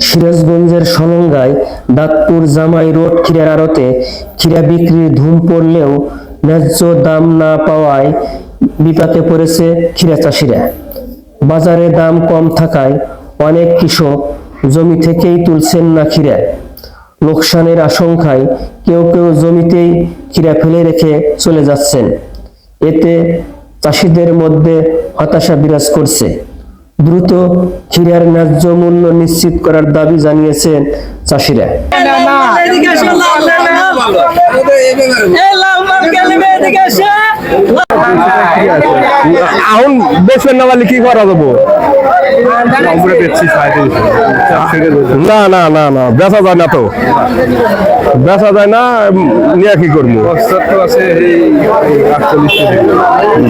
সিরাজগঞ্জের সলঙ্গায় দাঁতপুর জামাই রোড ক্ষীরার আড়তে ক্ষীরা বিক্রির ধুম পড়লেও ন্যায্য দাম না পাওয়ায় বিপাকে পড়েছে ক্ষীরা চাষিরা। বাজারে দাম কম থাকায় অনেক কৃষক জমি থেকেই তুলছেন না ক্ষীরা। লোকসানের আশঙ্কায় কেউ কেউ জমিতেই ক্ষীরা ফেলে রেখে চলে যাচ্ছেন। এতে চাষিদের মধ্যে হতাশা বিরাজ করছে। দ্রুত ক্ষীরার ন্যায্য মূল্য নিশ্চিত করার দাবি জানিয়েছেন চাষিরা। এখন বেচবেন না বলে কি করা যাবো? না না না না, বেচা যায় না তো, বেচা যায় না, নিয়ে কি করবো?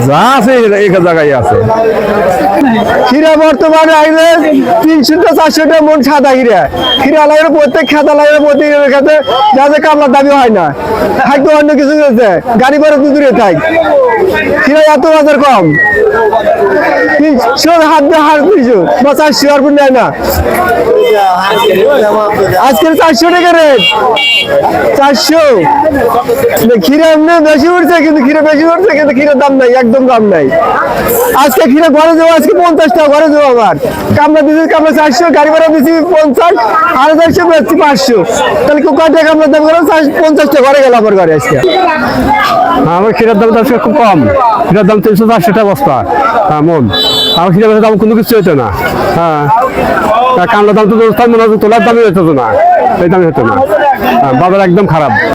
যা আছে এক জায়গায় আছে। ক্ষীরা বর্তমানে আইলে 300-400 মন সাদা ক্ষীরা। ক্ষীরা লাগলে প্রত্যেক খাতা লাগলে প্রত্যেক খাতে যাতে কামলার দাবি হয় না, হয়তো অন্য কিছু হয়েছে গাড়ি ভাড়া দূরে থাক। ক্ষীরা এত বাজার কম, 300 হাত দিয়ে হার 300 বা 400 আর নেয় না। আজকের 400 টাকা রেট, 400। ক্ষীরা এমনি বেশি উঠছে, কিন্তু ক্ষীরা বেশি উঠছে কিন্তু ক্ষীরার দাম নাই, একদম দাম নাই। আজকে ক্ষীরা ঘরে যাবো, আজকে 50 টাকা ঘরে যাবো। আমার কামলা দিচ্ছি, কামলা 400, গাড়ি ভাড়া দিচ্ছি 50, 450 বেচছি 500। তাহলে কয় টাকা কামলার দাম গেল? 50 টাকা ঘরে গেল আমার ঘরে আজকে। আমার ক্ষীরার দাম আজকে খুব কম, ক্ষীরার দাম 300-400 টাকা বস্তা মন। আমার ক্ষীরা দাম কোনো কিছু হতো না। হ্যাঁ, কামলার দাম তো তোলার দামই হতো না, এই দামই হতো না। বাজার একদম খারাপ।